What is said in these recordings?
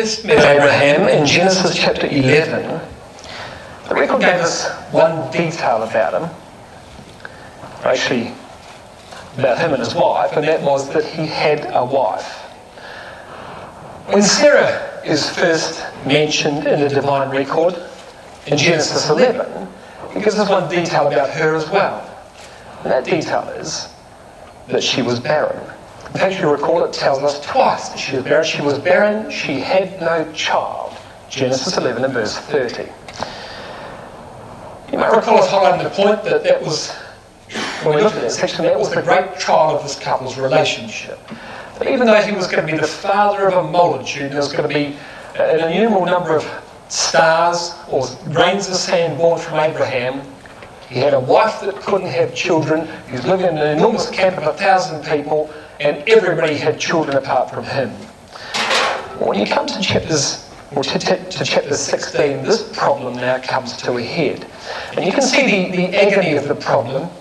first met Abraham in Genesis chapter 11, the record gave us one detail about him, actually about him and his wife, and that was that he had a wife. When Sarah is first mentioned in the divine record in Genesis 11, it gives us one detail about her as well. And that detail is that she was barren. In fact, you recall it tells us twice that she was barren. She was barren, she had no child. Genesis 11 and verse 30. You might recall us highlighting the point that was, when we looked at that section, that was the great trial of this couple's relationship. That even though he was going to be the father of a multitude, there was going to be an innumerable number of stars or grains of sand born from Abraham. He had a wife that couldn't have children. He was living in an enormous camp of 1,000 people, and everybody had children apart from him. When you come to chapter 16, this problem now comes to a head. And you can see the agony of the problem.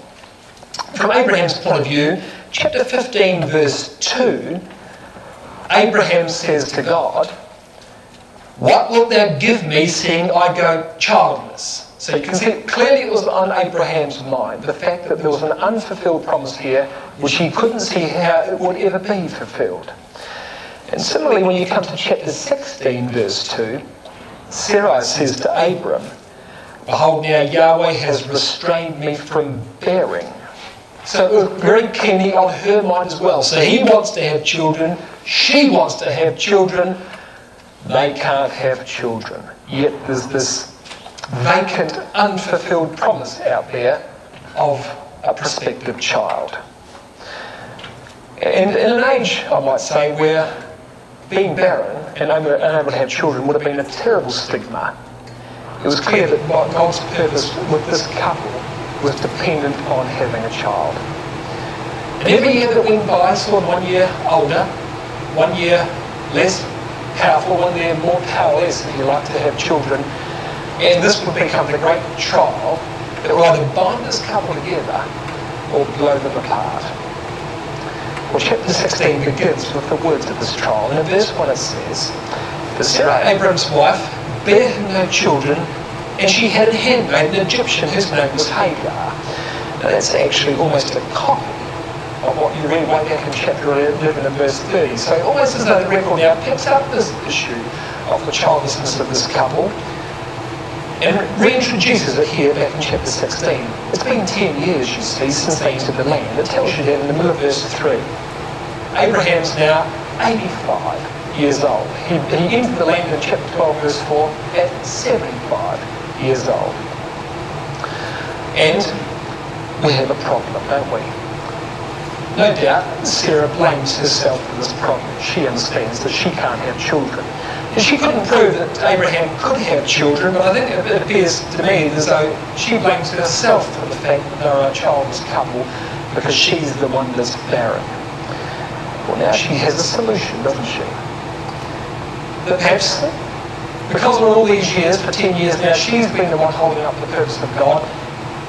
From Abraham's point of view, chapter 15, verse 2, Abraham says to God, "What wilt thou give me, seeing I go childless?" So you can see clearly it was on Abraham's mind, the fact that there was an unfulfilled promise here, which he couldn't see how it would ever be fulfilled. And similarly, when you come to chapter 16, verse 2, Sarai says to Abram, "Behold, now Yahweh has restrained me from bearing." So it was very keenly on her mind as well. So he wants to have children, she wants to have children, they can't have children. Yet there's this vacant, unfulfilled promise out there of a prospective child. And in an age, I might say, where being barren and unable to have children would have been a terrible stigma, it was clear that God's purpose with this couple was dependent on having a child. And every year that went by saw them 1 year older, 1 year less powerful, 1 year more powerless, if you like, to have children. And this would become the great trial that will either bind this couple together or blow them apart. Well, chapter 16 begins with the words of this trial. And in verse 1 it says, "But Sarah, Abram's wife, bare him no children, and she had a handmaid, an Egyptian, whose name was Hagar." Now that's actually almost a copy of what you read way back in chapter 11 and verse 30. So almost as though the record now picks up this issue of the childlessness of this couple and reintroduces it here back in chapter 16. It's been 10 years, you see, since they entered the land. It tells you that in the middle of verse 3. Abraham's now 85 years old. He entered the land in chapter 12, verse 4, at 75 years old. And we have a problem, don't we? No doubt, Sarah blames herself for this problem. She understands that she can't have children. And she couldn't prove that Abraham could have children, but I think it appears to me as though she blames herself for the fact that they're a childless couple because she's the one that's barren. Well, now she has a solution, doesn't she? But perhaps because of all these years, for 10 years now, she's been the one holding up the purpose of God.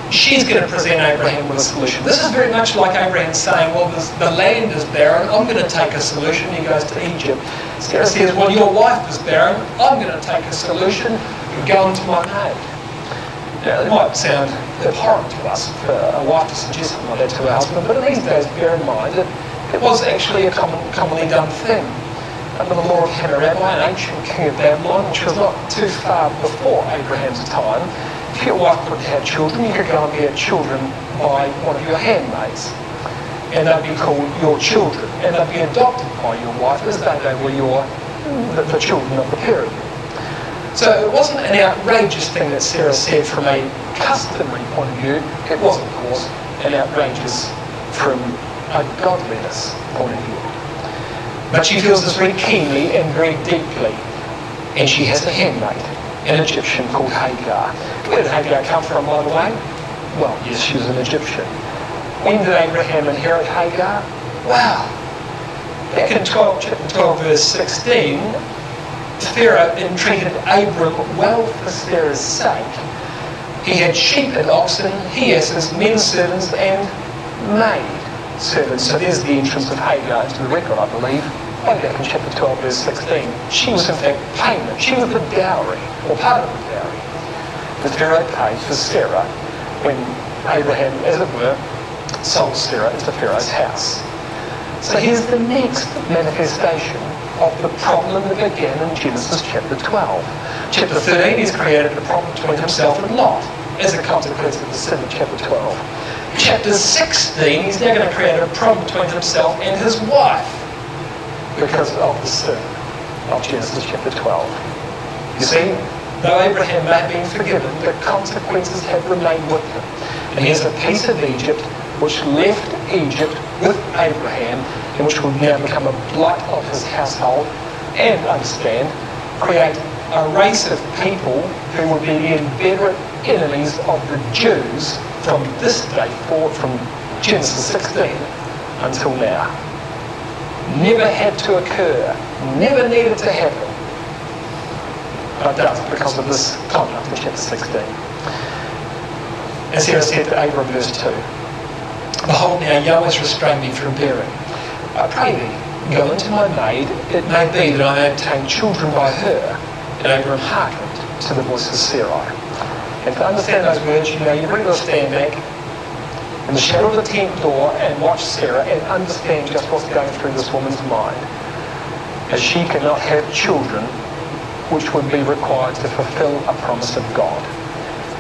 She's going to present Abraham with a solution. This is very much like Abraham saying, well, the land is barren, I'm going to take a solution. He goes to Egypt. Sarah says, well, your wife is barren, I'm going to take a solution and go into my maid. Now, it might sound abhorrent to us for a wife to suggest something like that to her husband, but in these days, bear in mind that it was actually a commonly done thing. Under the law of Hammurabi, an ancient king of Babylon, which was not too far before Abraham's time, if your wife couldn't have children, you could go and bear children by one of your handmaids. And they'd be called your children. And they'd be adopted by your wife as though they were the children of the parent. So it wasn't an outrageous thing that Sarah said from a customary point of view. It was, of course, an outrageous from a godliness point of view. But she feels this very keenly and very deeply. And she has a handmaid, an Egyptian called Hagar. Where did Hagar come from, by the way? Well, yes, she was an Egyptian. When did Abraham inherit Hagar? Wow. Back in chapter 12, verse 16, Pharaoh entreated Abram well for Sarah's sake. He had sheep and oxen, he has his men servants and maid servants. So there's the entrance of Hagar into the record, I believe, way back in chapter 12, verse 16, she was in fact payment. She was the dowry, or part of the dowry. The Pharaoh paid for Sarah when Abraham, as it were, sold Sarah into Pharaoh's house. So here's the next manifestation of the problem that began in Genesis chapter 12. Chapter 13, he's created a problem between himself and Lot as a consequence of the sin of chapter 12. Chapter 16, he's now going to create a problem between himself and his wife because of the sin of Genesis chapter 12. You see, though Abraham may have been forgiven, the consequences have remained with him. And here's a piece of Egypt which left Egypt with Abraham and which will now become a blight of his household and, understand, create a race of people who will be the inveterate enemies of the Jews from this day forward, from Genesis 16 until now. Never had to occur, never needed to happen, but does because of this conduct in chapter 16. As Sarah said to Abram, verse 2, "Behold, now Yahweh has restrained me from bearing. I pray thee, go into my maid, it may be that I may obtain children by her." And Abram hearkened to the voice of Sarai. And to understand those words, you really got to stand back in the shadow of the tent door and watch Sarah and understand just what's going through this woman's mind, as she cannot have children which would be required to fulfill a promise of God.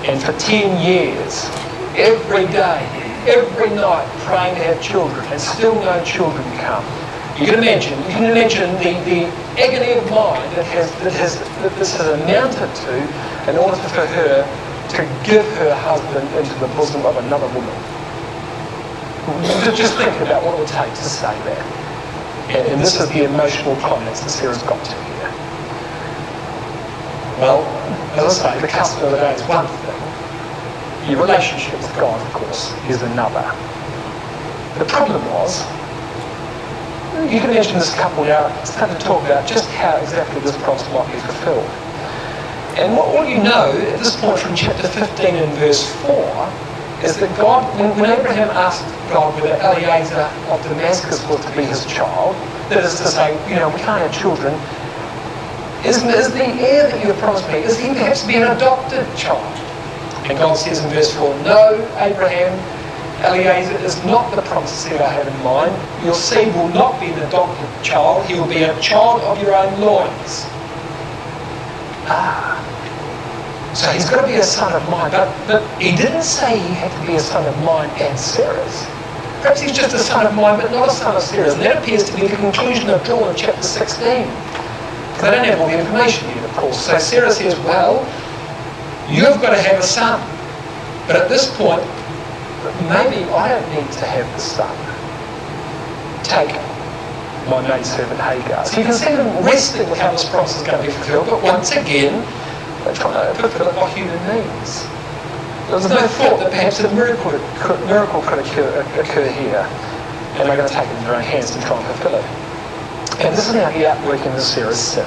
And for 10 years, every day, every night, praying to have children, and still no children come. You can imagine the agony of mind that this has amounted to in order for her to give her husband into the bosom of another woman. Just think about what it would take to say that. And this is the emotional climax that Sarah's got to here. Well, as I say, the custom of the day is one thing. Your relationship with God, of course, is another. The problem was, you can imagine this couple now starting to talk about just how exactly this promise might be fulfilled. And what you know at this point from chapter 15 and verse 4 is that God, when Abraham asked God whether Eliezer of Damascus was to be his child, that is to say, we can't have children, is the heir that you have promised me, is he perhaps to be an adopted child? And God says in verse 4, "No, Abraham, Eliezer is not the promise that I have in mind. Your seed will not be an adopted child. He will be a child of your own loins." So he's got to be a son of mine. But he didn't say he had to be a son of mine and Sarah's. Perhaps he's just a son of mine, but not a son of Sarah's. And that appears to be the conclusion of drawn in chapter 16. Because they don't have all the information yet, of course. So Sarah says, well, you've got to have a son. But at this point, maybe I don't need to have the son. Take my maidservant Hagar. So you can see them wrestling with how this promise is going to be fulfilled. But once again, they're trying to fulfill it by human means. There was no thought that perhaps a miracle could occur here. And they're going to take it in their own hands and try and fulfill it. And this is now the outworking of Sarah's sin.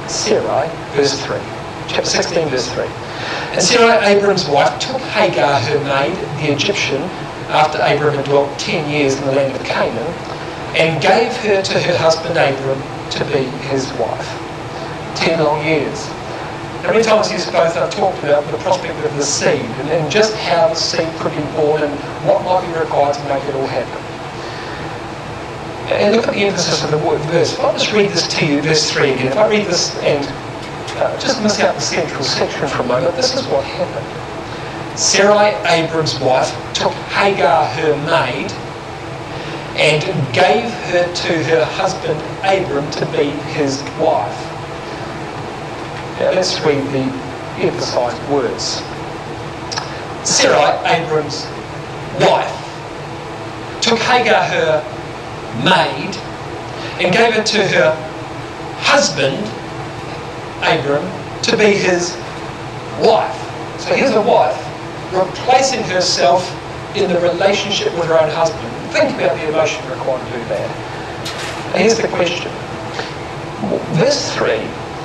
Sarai, verse 3. Chapter 16, verse 3. "And Sarai, Abram's wife, took Hagar, her maid, the Egyptian, after Abram had dwelt 10 years in the land of Canaan, and gave her to her husband Abram to be his wife." 10 long years. How many times he's both talked about the prospect of the seed and just how the seed could be born and what might be required to make it all happen. And look at the emphasis of the word verse. If I just read this to you, verse 3 again, if I read this and just miss out the central section for a moment, this is what happened. Sarai, Abram's wife, took Hagar, her maid, and gave her to her husband Abram to be his wife. Now let's read the emphasised words. Sarai, Abram's wife, took Hagar, her maid, and gave it to her husband Abram to be his wife. So here's a wife replacing herself in the relationship with her own husband. Think about the emotion required to do that. And here's the question. Verse 3,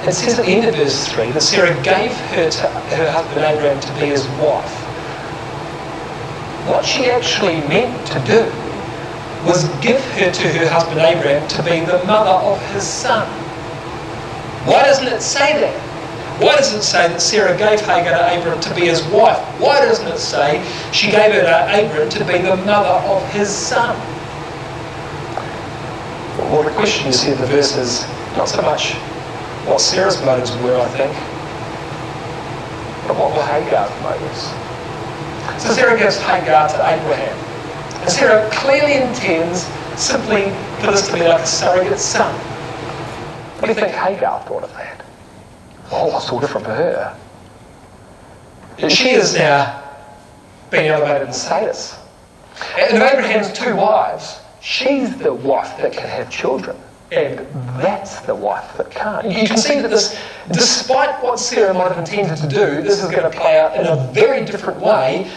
it says at the end of verse 3 that Sarah gave her to her husband Abraham to be his wife. What she actually meant to do was give her to her husband Abraham to be the mother of his son. Why doesn't it say that? Why does it say that Sarah gave Hagar to Abraham to be his wife? Why doesn't it say she gave her to Abraham to be the mother of his son? Well, the question you see in the verse is not so much what Sarah's motives were, I think, but what were Hagar's motives. So Sarah gives Hagar to Abraham. And Sarah clearly intends simply for this to be like a surrogate son. What do you think Hagar thought of that? Oh, it's all different for her. She is now being elevated in status. And of Abraham's two wives, she's the wife that can have children. And that's the wife that can't. You can see that this, despite what Sarah might have intended to do, this is going to play out in a very different way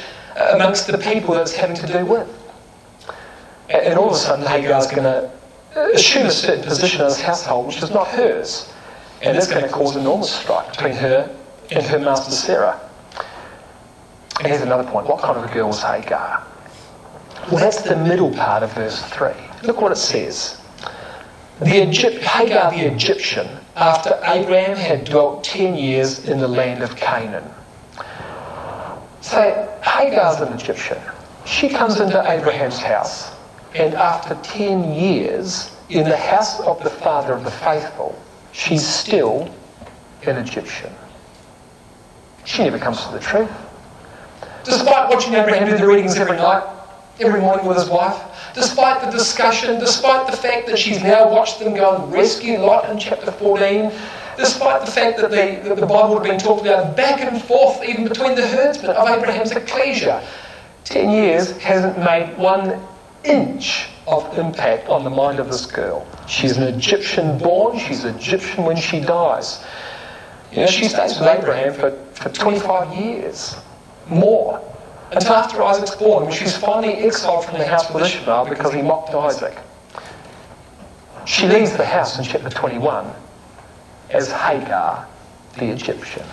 amongst the people that it's having to do with. And all of a sudden Hagar's going to assume a certain position in this household which is not hers. And that's going to cause enormous strife between her and her master Sarah. And here's another point. What kind of a girl was Hagar? Well, that's the middle part of verse 3. Look what it says. Hagar the Egyptian, after Abraham had dwelt 10 years in the land of Canaan. So Hagar's an Egyptian. She comes into Abraham's house, and after 10 years in the house of the father of the faithful, she's still an Egyptian. She never comes to the truth. Despite watching Abraham do the readings every night, every morning with his wife, despite the discussion, despite the fact that she's now watched them go and rescue Lot in chapter 14, despite the fact that the Bible had been talked about back and forth even between the herdsmen of Abraham's ecclesia, 10 years hasn't made 1 inch of impact on the mind of this girl. She's an Egyptian born, she's Egyptian when she dies. You know, she stays with Abraham for 25 years, more, until after Isaac's born, when she's finally exiled from the house with Ishmael because he mocked Isaac. She leaves the house in chapter 21 as Hagar the Egyptian.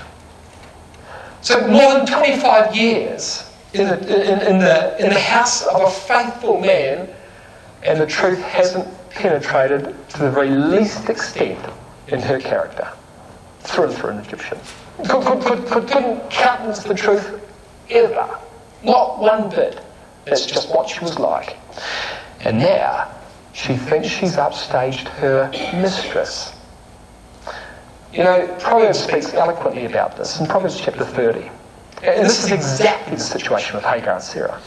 So more than 25 years in the house of a faithful man, and the truth hasn't penetrated to the very least extent in her character. Through and through an Egyptian. Couldn't countenance the truth ever. Not one bit. That's just what she was like. And now she thinks she's upstaged her mistress. You know, Proverbs speaks eloquently about this in Proverbs chapter 30. And this is exactly the situation with Hagar and Sarah.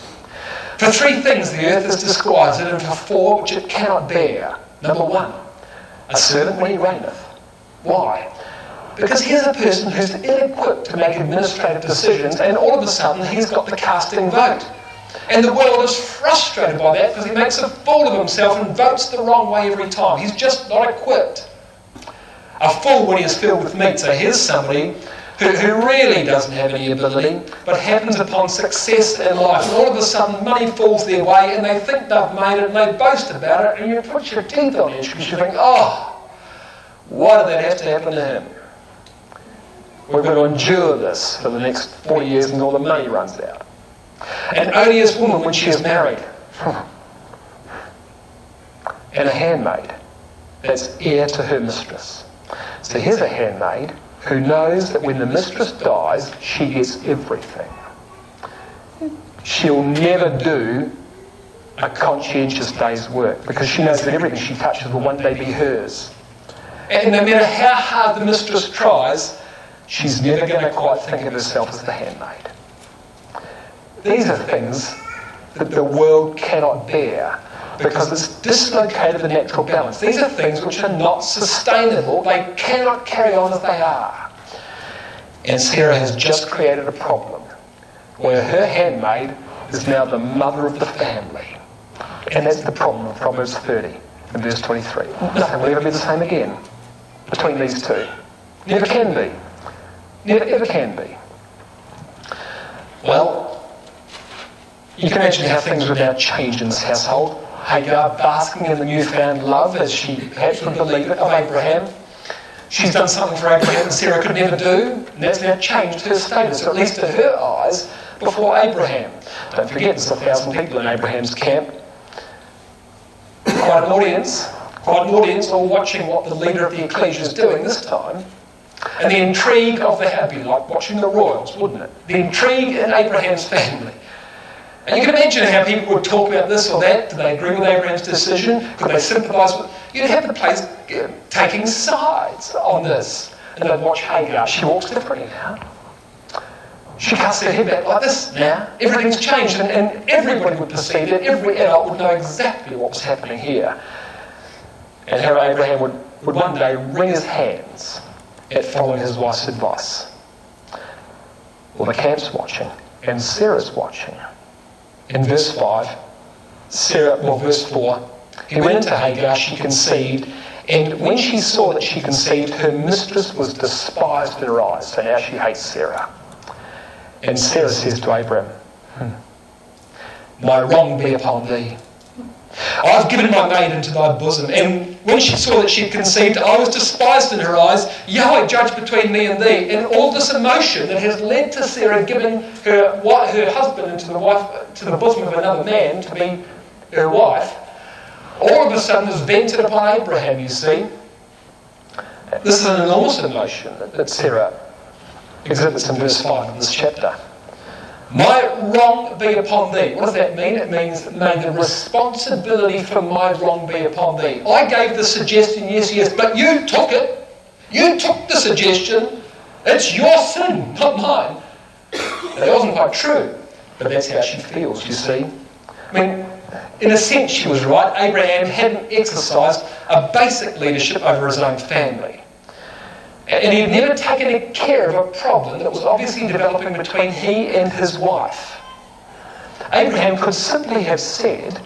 For 3 things the earth is disquieted, and for 4 which it cannot bear. Number 1, a servant when he reigneth. Why? Because here's a person who's ill-equipped to make administrative decisions, and all of a sudden he's got the casting vote. And the world is frustrated by that because he makes a fool of himself and votes the wrong way every time. He's just not equipped. A fool when he is filled with meat. So here's somebody who really doesn't have any ability, but happens upon success in life. And all of a sudden money falls their way and they think they've made it and they boast about it, and you put your teeth on edge because you think, oh, why did that have to happen to him? We're going to endure this for the next 40 years until the money runs out. An odious woman when she is married. And a handmaid that's heir to her mistress. So here's a handmaid who knows that when the mistress dies, she gets everything. She'll never do a conscientious day's work because she knows that everything she touches will one day be hers. And no matter how hard the mistress tries, she's never going to quite think of herself as the handmaid. These are things that the world cannot bear because it's dislocated the natural balance. These are things which are not sustainable. They cannot carry on as they are. And Sarah has just created a problem where her handmaid is now the mother of the family. And that's the problem of Proverbs 30 and verse 23. Nothing will ever be the same again between these two. Never can be. Never ever can be. Well, you can imagine how things would now change in this household. Hagar basking in the newfound love, as she perhaps would believe it, of Abraham. She's done something for Abraham that Sarah could never do, and that's now changed her status, or at least to her eyes, before Abraham. Don't forget, there's 1,000 people in Abraham's camp. quite an audience all watching what the leader of the ecclesia is doing this time. And the intrigue of the would be like watching the royals, wouldn't it? The intrigue in Abraham's family. And you can imagine how people would talk about this or that. Do they agree with Abraham's decision? Could they sympathise with it? You'd have the place taking sides on this. And they'd watch Hagar. She walks differently now. She casts her head back like this now. Everything's changed, and everybody would perceive it. Every adult would know exactly what was happening here. And how Abraham would one day wring his hands at following his wife's advice. Well, the camp's watching, and Sarah's watching. In verse 5, verse 4, he went into Hagar, she conceived, and when she saw that she conceived, her mistress was despised in her eyes. So now she hates Sarah. And Sarah says to Abraham, my wrong be upon thee. I've given my maid into thy bosom, and when she saw that she had conceived, I was despised in her eyes. Yahweh judge between me and thee. And all this emotion that has led to Sarah giving her husband into the bosom of another man to be her wife, all of a sudden is vented upon Abraham, you see. This is an enormous emotion that Sarah exhibits in verse 5 of this chapter. My wrong be upon thee. What does that mean? It means, may the responsibility for my wrong be upon thee. I gave the suggestion, yes, but you took it. You took the suggestion. It's your sin, not mine. And that wasn't quite true, but that's how she feels, you see. I mean, in a sense, she was right. Abraham hadn't exercised a basic leadership over his own family. And he had never taken care of a problem that was obviously developing between he and his wife. Abraham could simply have said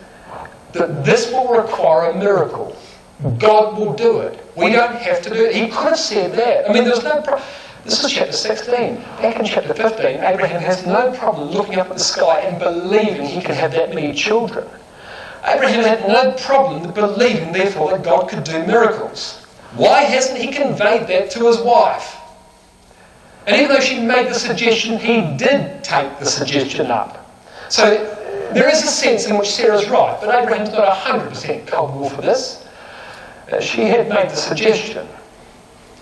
that this will require a miracle. God will do it. We don't have to do it. He could have said that. I mean, there's no problem. This is chapter 16. Back in chapter 15, Abraham has no problem looking up at the sky and believing he can have that many children. Abraham had no problem believing, therefore, that God could do miracles. Why hasn't he conveyed that to his wife? And even though she made the suggestion, he did take the suggestion up. So there is a sense in which Sarah's right, but Abraham's not 100% culpable for this. She had made the suggestion,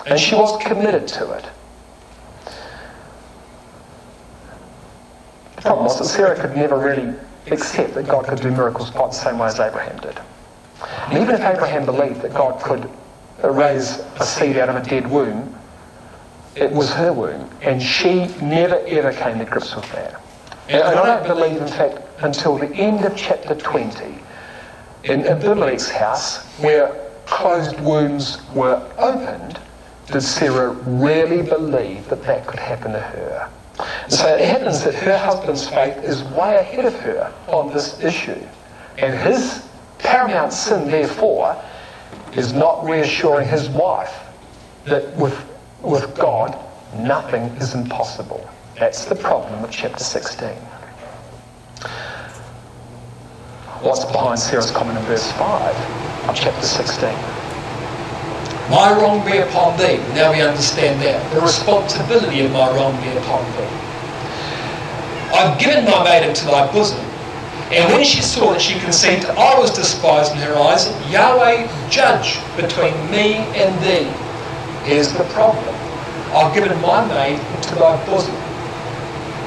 and she was committed to it. The problem was that Sarah could never really accept that God could do miracles quite the same way as Abraham did. And even if Abraham believed that God could raise a seed out of a dead womb, it was her womb, and she never ever came to grips with that. And I don't believe, in fact, until the end of chapter 20, in Abimelech's house, where closed wombs were opened, did Sarah really believe that that could happen to her. And so it happens that her husband's faith is way ahead of her on this issue, and his paramount sin, therefore, is not reassuring his wife that with God, nothing is impossible. That's the problem of chapter 16. What's behind Sarah's comment in verse 5 of chapter 16? My wrong be upon thee. Now we understand that. The responsibility of my wrong be upon thee. I've given my maid into thy bosom. And when she saw that she conceived, I was despised in her eyes. Yahweh judge between me and thee. Here's the problem. I've given my maid into thy bosom.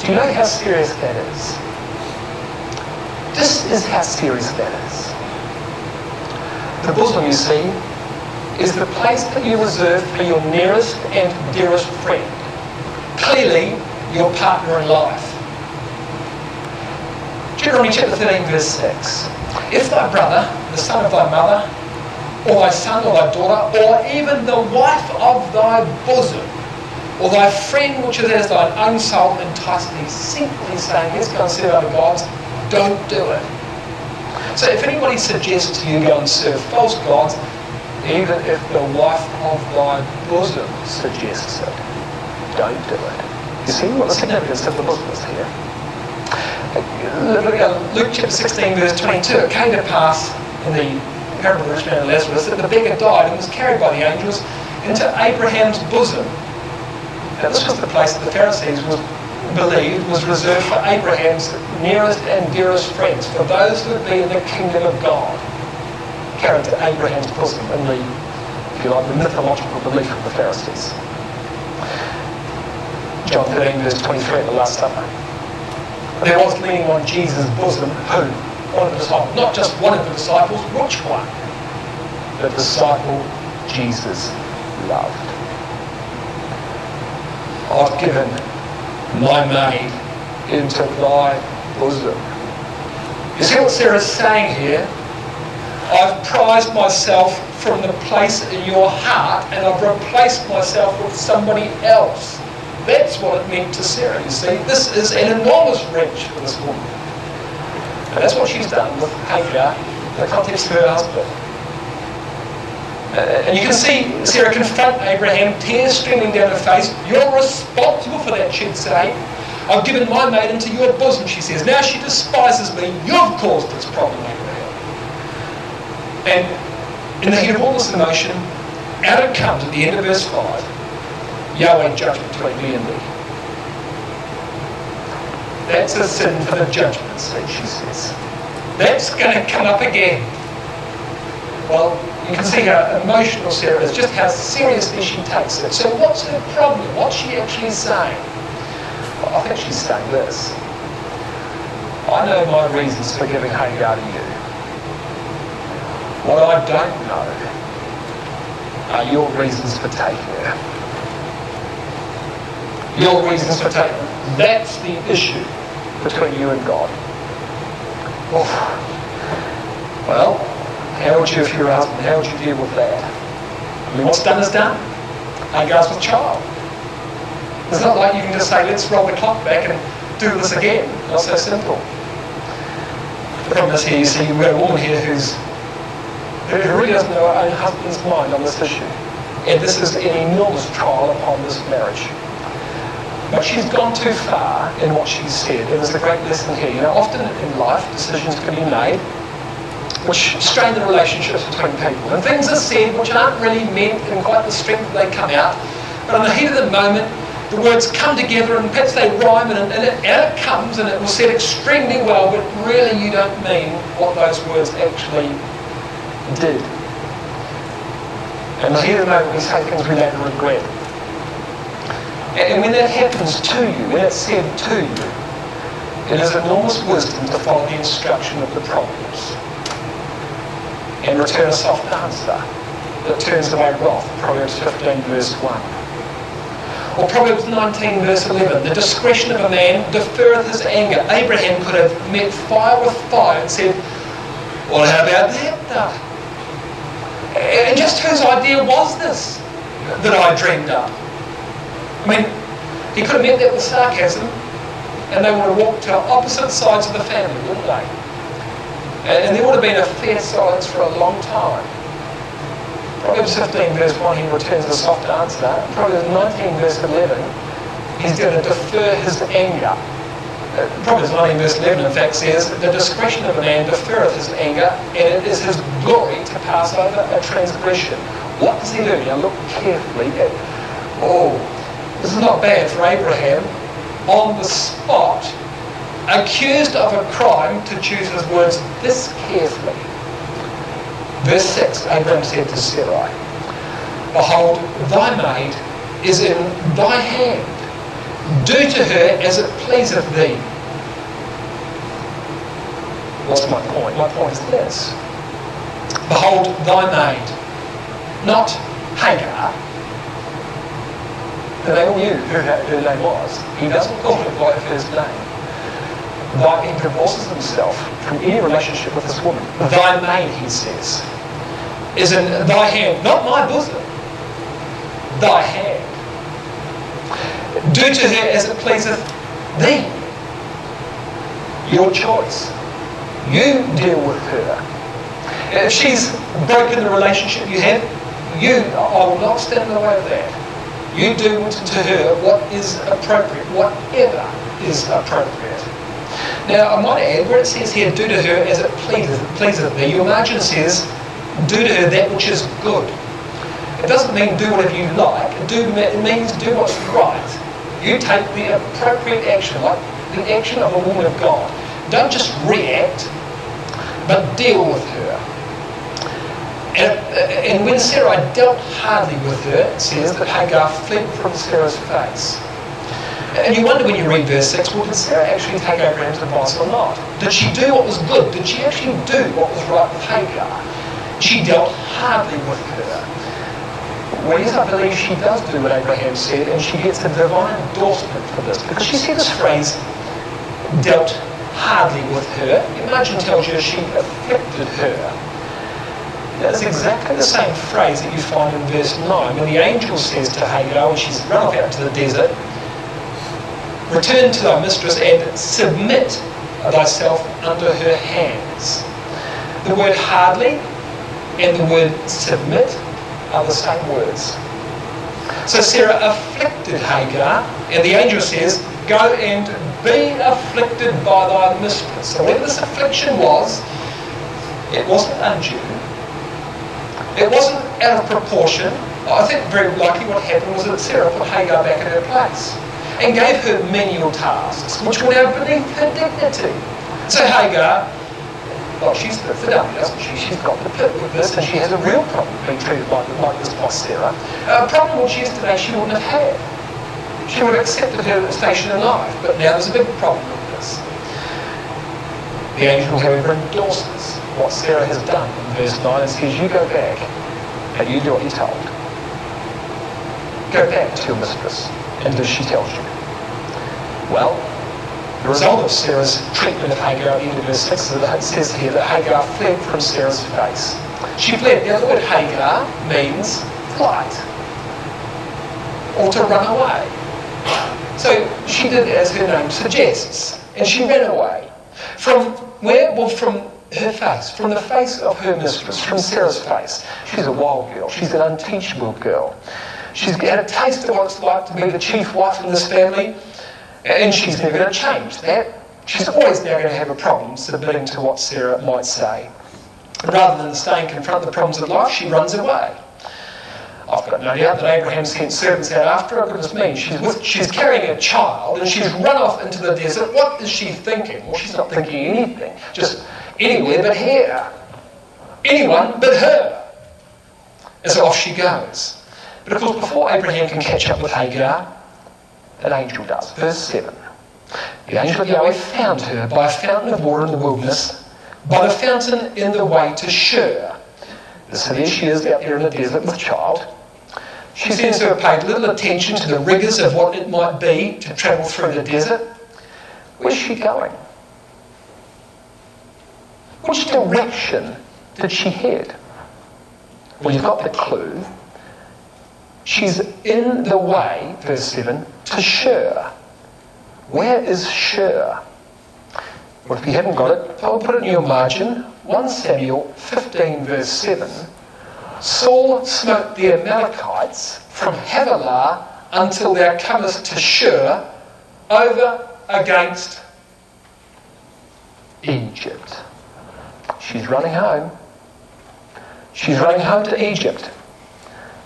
Do you know how serious that is? This is how serious that is. The bosom, you see, is the place that you reserve for your nearest and dearest friend. Clearly, your partner in life. Deuteronomy chapter 13, verse 6. If thy brother, the son of thy mother, or thy son or thy daughter, or even the wife of thy bosom, or thy friend which is as thine own soul entice thee, simply saying, let's go and serve other gods, don't do it. So if anybody suggests to you go and serve false gods, even if the wife of thy bosom suggests it, don't do it. You see what the significance of the bosom is here? Luke chapter 16 verse 22, it came to pass in the parable of the rich man and Lazarus that the beggar died and was carried by the angels into Abraham's bosom. Now this was the place that the Pharisees believed was reserved for Abraham's nearest and dearest friends, for those who would be in the kingdom of God. carried to Abraham's bosom in the, if you like, the mythological belief of the Pharisees. John 13 verse 23 at the Last Supper. There was leaning on Jesus' bosom who? One of the disciples. Not just one of the disciples, which one? The disciple Jesus loved. I've given my maid into thy bosom. You see what Sarah's saying here? I've prized myself from the place in your heart and I've replaced myself with somebody else. That's what it meant to Sarah, you see. This is an enormous wrench for this woman. And that's what she's done with Hagar in the context of her husband. And you can see Sarah confront Abraham, tears streaming down her face. You're responsible for that, she'd say. I've given my maid into your bosom, she says. Now she despises me. You've caused this problem, Abraham. And in the heat of all this emotion, out it comes at the end of verse 5, Yahweh judgment between me and thee. That's a sin for the judgment seat, she says. That's going to come up again. Well, you can see how emotional Sarah is, just how seriously she takes it. So what's her problem? What's she actually saying? Well, I think she's saying this. I know my reasons for giving Hagar to you. What I don't know are your reasons for taking her. Your reasons for taking her. That's the issue between you and God. Oh. Well, how would you, if you're a husband, how would you deal with that? I mean, what's done is done. Hagar's with child. It's not like you can just say, let's roll the clock back and do this again. Not so simple. The problem is here, you see, we've got a woman here who really doesn't know her own husband's mind on this issue. And this is an enormous trial upon this marriage. But she's gone too far in what she's said. And there's a great lesson here. You know, often in life, decisions can be made which strain the relationships between people. And things are said which aren't really meant in quite the strength that they come out. But in the heat of the moment, the words come together and perhaps they rhyme and out it comes and it was said extremely well, but really you don't mean what those words actually did. And in the heat of the moment we say things we later regret. And when that happens to you, when it's said to you, it is enormous wisdom to follow the instruction of the Proverbs and return a soft answer that turns away wrath. Proverbs 15 verse 1. Or Proverbs 19 verse 11. The discretion of a man deferreth his anger. Abraham could have met fire with fire and said, well, how about that? And just whose idea was this that I dreamed up? I mean, he could have meant that with sarcasm and they would have walked to opposite sides of the family, wouldn't they? And there would have been a fair silence for a long time. Proverbs 15 verse 1, he returns a soft answer. Proverbs 19 verse 11, he's going to defer his anger. Proverbs 19 verse 11 in fact says, the discretion of a man deferreth his anger, and it is his glory to pass over a transgression. What does he do? Now look carefully at, this is not bad for Abraham. On the spot, accused of a crime, to choose his words this carefully. Verse 6, Abraham said to Sarai, behold, thy maid is in thy hand. Do to her as it pleaseth thee. What's my point? My point is this. Behold, thy maid, not Hagar. They all knew who her name was. He doesn't call her by her first name. He divorces himself from any relationship with this woman. Thy maid, he says, is in thy hand, not my bosom, thy hand. Do to her as it pleaseth thee. Your choice. You deal with her. If she's broken the relationship you have, I will not stand in the way of that. You do to her what is appropriate, whatever is appropriate. Now, I might add, where it says here, do to her as it pleaseth thee, your margin says, do to her that which is good. It doesn't mean do whatever you like. It means do what's right. You take the appropriate action, like the action of a woman of God. Don't just react, but deal with her. And when Sarai dealt hardly with her, it says that Hagar fled from Sarah's face. And you wonder when you read verse 6, well, did Sarah actually take Abraham's advice or not? Did she do what was good? Did she actually do what was right with Hagar? She dealt hardly with her. Well, yes, I believe she does do what Abraham said, and she gets a divine endorsement for this, because she said this phrase, dealt hardly with her. Imagine tells you she afflicted her. That's exactly the same phrase that you find in verse 9, when the angel says to Hagar, when she's run off out into the desert, return to thy mistress and submit thyself under her hands. The word hardly and the word submit are the same words. So Sarah afflicted Hagar, and the angel says, go and be afflicted by thy mistress. So whatever this affliction was, it wasn't undue. It wasn't out of proportion. I think very likely what happened was that Sarah put Hagar back in her place and gave her menial tasks, which were now beneath her dignity. So Hagar, well, she's the fidelity, doesn't she? She's got the pit with this, and she has a real problem being treated like this by Sarah. A problem which yesterday she wouldn't have had. She would have accepted her station in life, but now there's a big problem with this. The angel, however, endorses what Sarah has done in verse 9 and says, you go back and you do what you're told. Go back to your mistress and do as she tells you. Well, the result of Sarah's treatment of Hagar at the end of verse 6 is that it says here that Hagar fled from Sarah's face. She fled. Now the word Hagar means flight or to run away. So she did as her name suggests, and she ran away. From where? Well, from her face, from the face of her mistress, from Sarah's face. She's a wild girl. She's an unteachable girl. She's had a taste of what it's like to be the chief wife in this family, and she's never going to change that. She's always now going to have a problem submitting to what Sarah might say. Rather than stay and confront the problems of life, she runs away. I've got no doubt that Abraham sent servants out after her. Goodness me, she's carrying a child and she's run off into the desert. What is she thinking? Well, she's not thinking anything. Just anywhere but here. Anyone but her. And so off she goes. But of course, before Abraham can catch up with Hagar, an angel does. Verse 7. The angel of Yahweh found her by a fountain of water in the wilderness, by the fountain in the way to Shur. So there she is out there in the desert with child. She seems to have paid little attention to the rigours of what it might be to travel through the desert. Where's she going? Which direction did she head? Well, you've got the clue. She's in the way, verse 7, to Shur. Where is Shur? Well, if you haven't got it, I'll put it in your margin. 1 Samuel 15 verse 7. Saul smote the Amalekites from Havilah until thou comest to Shur, over against Egypt. She's running home. She's running home to Egypt.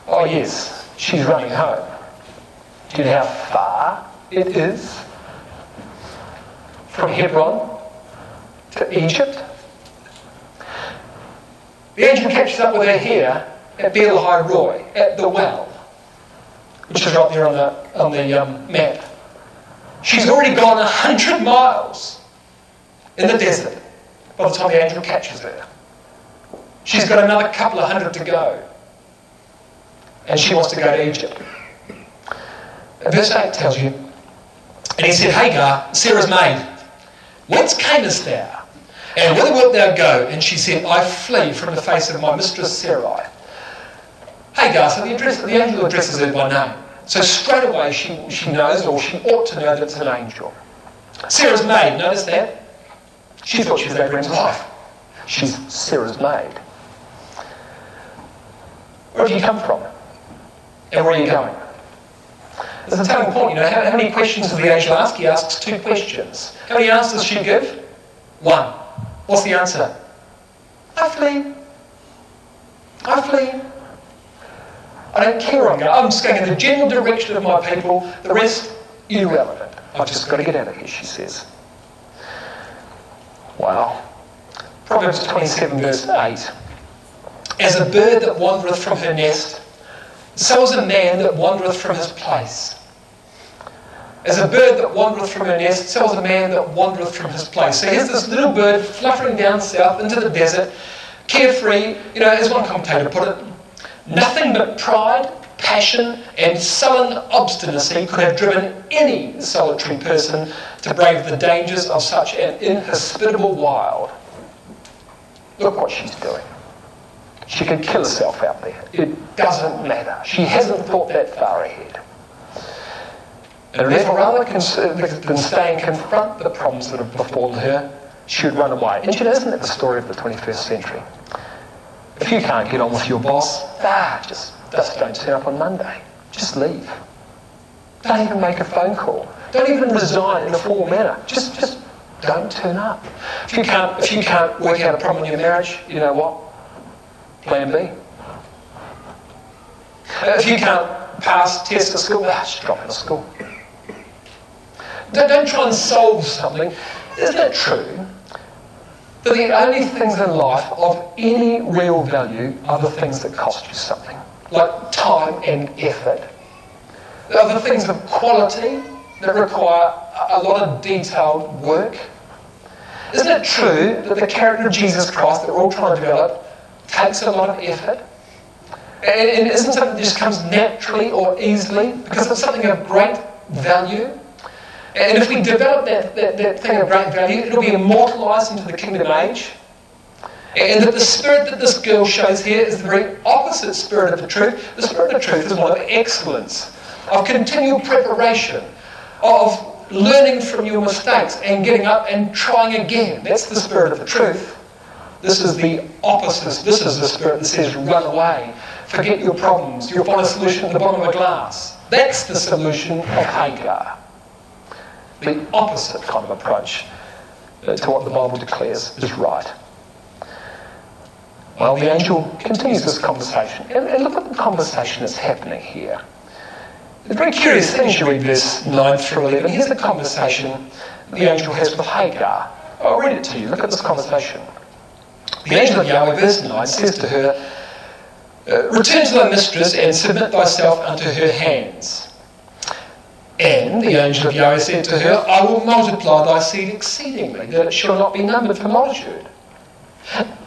Oh yes, she's running home. Do you know how far it is from Hebron to Egypt? The angel catches up with her here at Beer Lahai Roy, at the well, which is right there on the map. She's already gone 100 miles in the desert by the time the angel catches her. She's got another couple of hundred to go. And she wants to go to Egypt. Verse 8 tells you, and he said, Hagar, Sarah's maid, whence camest thou? And whither wilt thou go? And she said, I flee from the face of my mistress Sarai. Hagar, so the angel addresses her by name. So straight away she knows, or she ought to know, that it's an angel. Sarah's maid, notice that? She thought she was Abraham's wife. She's Sarah's maid. Where have you come from? And where are you going? There's a telling point, how many questions does the angel ask? He asks 2 questions. How many answers does she give? 1. What's the answer? I flee. I flee. I don't care where I'm going. I'm just going in the general direction of my people. The rest, irrelevant. I've just got to get out of here, she says. Wow. Proverbs 27 verse 8. As a bird that wandereth from her nest, so is a man that wandereth from his place. As a bird that wandereth from her nest, so is a man that wandereth from his place. So here's this little bird fluttering down south into the desert, carefree, as one commentator put it, nothing but pride, passion, and sullen obstinacy could have driven any solitary person to brave the dangers of such an inhospitable wild. Look what she's doing. She could kill herself out there. It doesn't matter. She hasn't thought that far ahead. And therefore, rather than stay and confront the problems that have befallen her, she would run away. And isn't that the story of the 21st century? If you can't get on with your boss, just don't turn up on Monday. Just leave. Don't even make a phone call. Don't even resign in a formal manner. Just don't turn up. If you can't work out a problem in your marriage, you know what? Plan B. If you can't pass tests at school, just drop out of school. Don't try and solve something. Isn't it true that the only things in life of any real value are the things that cost you something? Like time and effort. They're the things of quality that require a lot of detailed work. Isn't it true that the character of Jesus Christ that we're all trying to develop takes a lot of effort? And isn't something that just comes naturally or easily because it's something of great value? And if we develop that thing of great value, it'll be immortalised into the kingdom age. And that the spirit that this girl shows here is the very opposite spirit of the truth. The spirit of truth is one of excellence, of continual preparation, of learning from your mistakes and getting up and trying again. That's the spirit of the truth. This is the opposite. This is the spirit that says run away, forget your problems, you'll find a solution at the bottom of a glass. That's the solution of Hagar. The opposite kind of approach to what the Bible declares is right. Well, the angel continues this conversation. And look at the conversation that's happening here. It's very curious things. You read verse 9 through 11. Here's the conversation the angel has with Hagar. I'll read it to you. Look at this conversation. The angel of Yahweh, verse 9, says to her, return to thy mistress and submit thyself unto her hands. And the angel of Yahweh said to her, I will multiply thy seed exceedingly, that it shall not be numbered for multitude.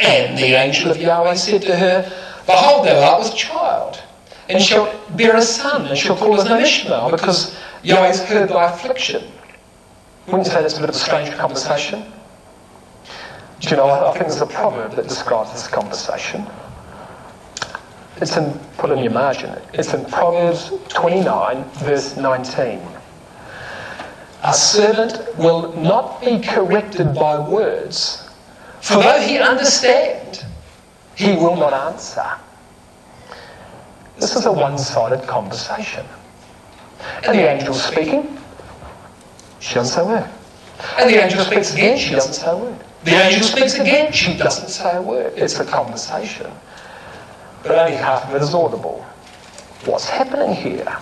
And the angel of Yahweh said to her, behold, thou art with child, and shalt bear a son, and shall call his name Ishmael, because Yahweh has heard thy affliction. Wouldn't you say that's a bit of a strange conversation? Do you know, I think there's a proverb that describes this conversation. Put in your margin, it's in Proverbs 29, verse 19. A servant will not be corrected by words, for though he understand, he will not answer. This is a one-sided conversation. And the angel's speaking, she doesn't say a word. And the angel speaks again, she doesn't say a word. The angel speaks again, she doesn't say a word. It's a conversation. But only half of it is audible. What's happening here?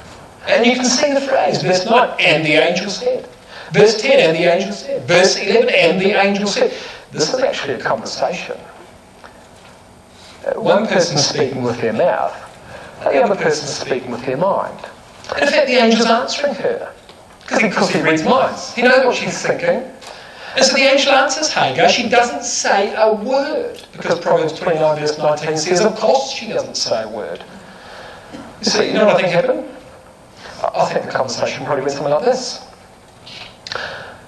And you can see the phrase, verse 9, and the angel said. Verse 10, and the angel said. Verse 11, and the angel said. This is actually a conversation. One person speaking with their mouth, the other person speaking with their mind. And in fact, the angel's answering her. Because he reads minds. He knows what she's thinking. And so the angel answers Hagar. She doesn't say a word. Because Proverbs 29 verse 19 says, of course she doesn't say a word. So you know what I think happened? I think the conversation probably went something like this.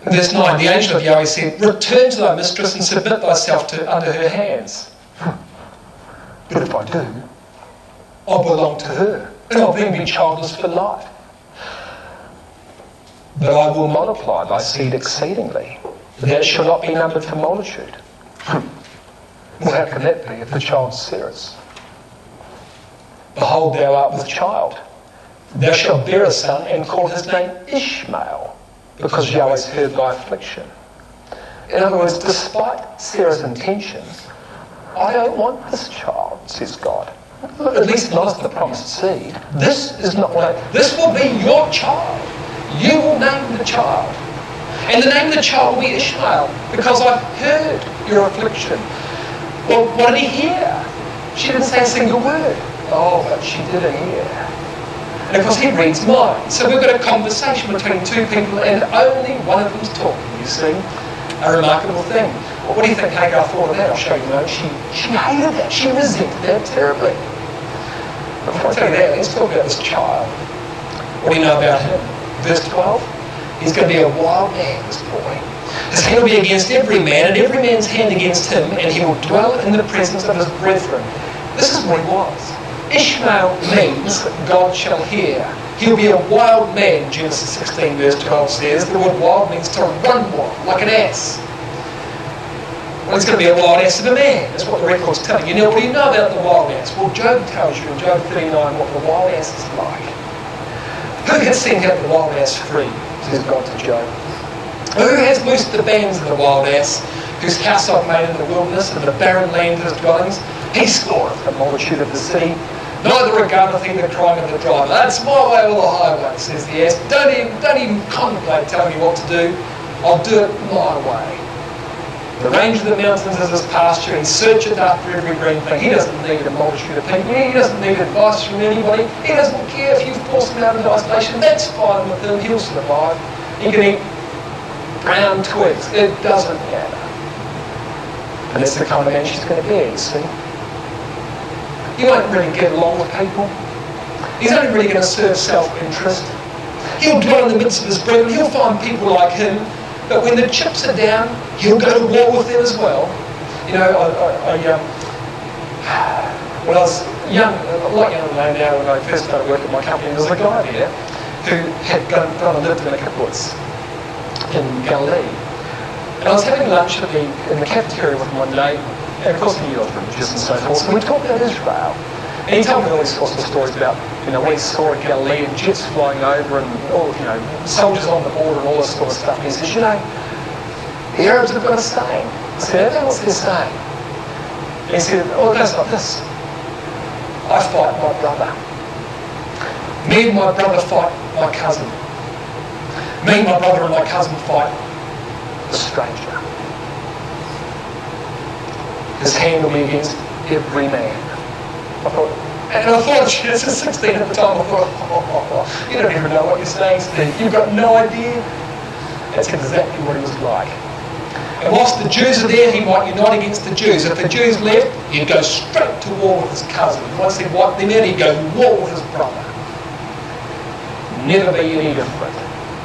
In verse 9, the angel of Yahweh said, return to thy mistress and submit thyself under her hands. But if I do, I'll belong to her, and I'll then be childless for life. But I will multiply thy seed exceedingly, that it shall not be numbered for multitude. Well, how can that be if the child's Sarah's? Behold, thou art with child. Thou shalt bear a son, and call his name Ishmael, because Yahweh has heard thy affliction. In other words, despite Sarah's intention, I don't want this child, says God. At least not as the promised seed. This is not what this will be your child. You will name the child. And the name of the child will be Ishmael, because I've heard your affliction. Well, what did he hear? She didn't say a single word. Oh, but she did in here. And of course he reads minds. So we've got a conversation between two people and only one of them's talking, you see. A remarkable thing. Well, what do you think Hagar thought of that? I'll show you now. She hated that. She resented that terribly. Before I tell you that, let's talk about this child. What do you know about him? Verse 12. He's going to be a wild man, this boy. His hand will be against every man, and every man's hand against him, and he will dwell in the presence of his brethren. This is what he was. Ishmael means God shall hear. He'll be a wild man, Genesis 16 verse 12 says. The word wild means to run wild, like an ass. Well, he's going to be a wild ass of a man. That's what the record's telling you. Now, what do you know about the wild ass? Well, Job tells you in Job 39 what the wild ass is like. Who has sent out the wild ass free, says God to Job? Who has loosed the bands of the wild ass, whose house I've made in the wilderness, and the barren land his dwellings? He scoreth the multitude of the city, neither regardeth he the crying of the driver. That's my way or the highway, says the ass. Don't even contemplate telling me what to do. I'll do it my way. The range of the mountains is his pasture. He searcheth after every green thing. He doesn't need a multitude of people. He doesn't need advice from anybody. He doesn't care if you force him out into isolation. That's fine with him. He'll survive. He can eat brown twigs. It doesn't matter. And that's the kind of man she's going to be, you see. He won't really get along with people. He's only really going to serve self-interest. He'll dwell in the midst of his brethren. He'll find people like him. But when the chips are down, he'll go to war with them as well. You know, when I was young, a lot younger than now, when I first started working at my company, there was a guy there who had gone and lived in a kibbutz in Galilee. And I was having lunch in the cafeteria with him one day, and of course he knew I was religious and so forth, so we talked about Israel. And he told me all these sorts of stories about, you know, what he saw in Galilee and jets flying over and all, you know, soldiers on the border and all this sort of stuff. And he says, you know, the Arabs have got a saying. I said, what's their saying? And he said, oh, it goes like this. I fight my brother. Me and my brother fight my cousin. Me and my brother and my cousin fight the stranger. His hand will be against every man. I thought, Genesis 16 at the time, I thought, you don't even know what you're saying, Steve. You've got no idea. That's exactly what he was like. And whilst the Jews are there, he might unite against the Jews. If the Jews left, he'd go straight to war with his cousin. Once he wiped them out, he'd go to war with his brother. Never be any different.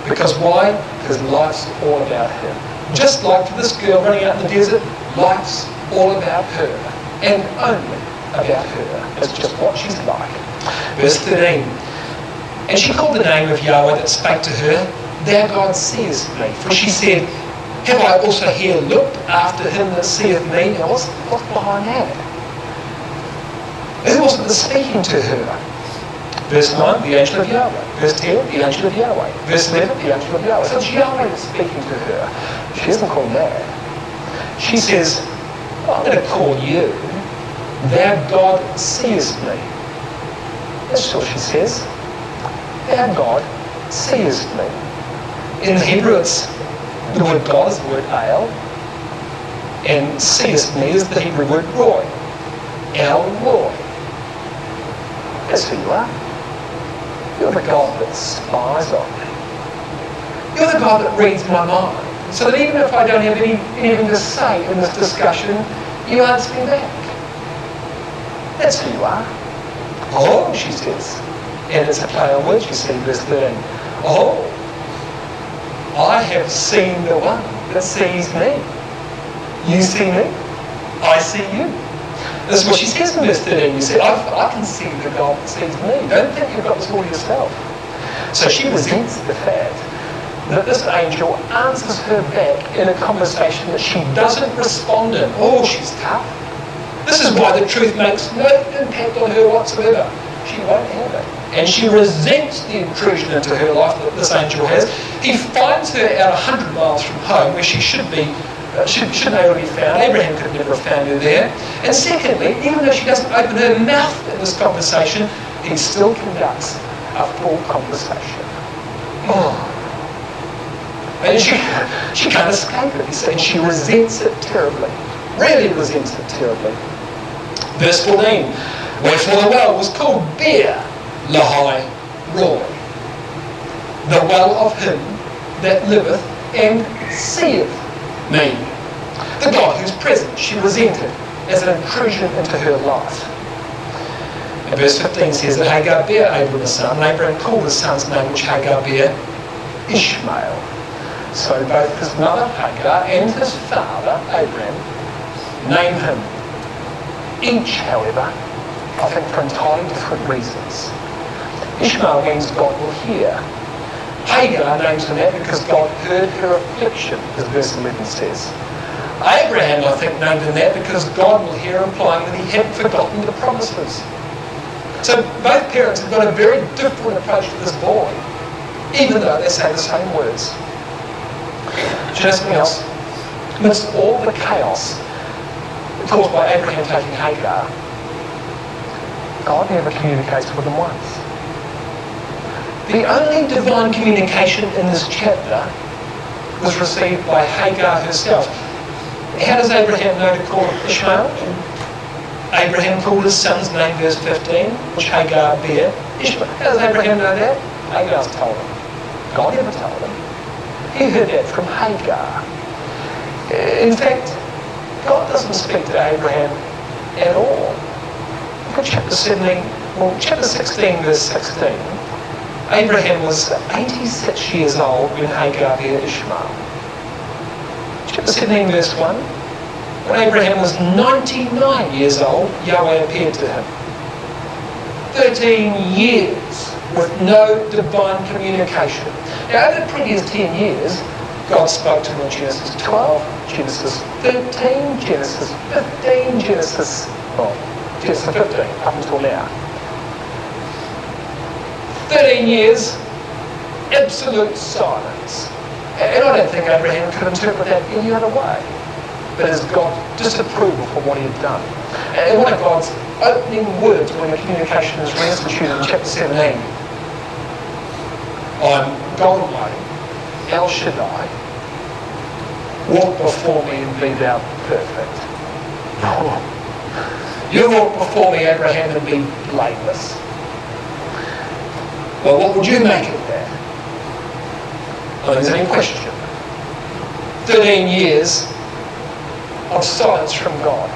Because why? Because life's all about him. Just like for this girl running out in the desert, life's all about her. And only about her. It's just what she's like. Verse 13. And she called the name of Yahweh that spake to her, Thou God seest me. For she said, Have I also here looked after him that seeth me? Now what's behind that? Who wasn't speaking to her? Verse 9, the angel of Yahweh. Verse 10, the angel of Yahweh. Verse 11, the angel of Yahweh. So it's Yahweh that's speaking to her. She doesn't call that. She says, I'm going to call you, Thou God seest me. That's what she says. Thou God seest me. In the Hebrew, it's the word God is the word El, and seest me is the Hebrew word Roy. El Roy. That's who you are. You're the God that spies on me. You're the God that reads my mind. So that even if I don't have anything to say in this discussion, you answer me back. That's who you are. Oh, she says. And it's a play on words, you see, verse 13. Oh, I have seen the one that sees me. You see me, I see you. This is what she says in verse 13. You see, I can see the God that sees me. Don't think you've got this all yourself. So she resents the fact that this angel answers her back in a conversation that she doesn't respond in. Oh, she's tough. This is why the truth makes no impact on her whatsoever. She won't have it. And she resents the intrusion into her life that this angel has. He finds her out 100 miles from home where she should be, should already be found. Abraham could never have found her there. And secondly, even though she doesn't open her mouth in this conversation, he still conducts a full conversation. Oh. And she can't escape it, and she resents it terribly. Really resents it terribly. Verse 14. Wherefore the well was called Beer Lahai Roy, the well of him that liveth and seeth me. The God whose presence she resented as an intrusion into her life. And verse 15 says that Hagar bare Abram a son, and Abram called his son's name, which Hagar bare, Ishmael. So both his mother Hagar and his father Abram name him, each however I think for entirely different reasons. Ishmael means God will hear. Hagar names him that because God heard her affliction, as verse 11 says. Abraham, I think, named him that because God will hear, implying that he hadn't forgotten the promises. So both parents have got a very different approach to this boy, even though they say the same words. Do you know something else? Amidst all the chaos caused by Abraham taking Hagar, God never communicates with him once. The only divine communication in this chapter was received by Hagar herself. How does Abraham know to call Ishmael? Abraham called his son's name, verse 15, which Hagar bare Ishmael. How does Abraham know that? Hagar's told him. God never told him. He heard that from Hagar. In fact, God doesn't speak to Abraham at all. Look at chapter 16, verse 16. Abraham was 86 years old when Hagar bare Ishmael. Chapter 17, verse 1. When Abraham was 99 years old, Yahweh appeared to him. 13 years with no divine communication. Now, over the previous 10 years, God spoke to him in Genesis 12, Genesis 13, Genesis 15, Genesis 15, up until now. 13 years, absolute silence. And I don't think Abraham could interpret that any other way but as God's disapproval for what he had done. And one of God's opening words when the communication is reinstituted in chapter 17, I'm God Almighty, El Shaddai, walk before me and be thou perfect. You walk before me, Abraham, and be blameless. Well, what would you make of that? Well, there's any question. 13 years of silence from God.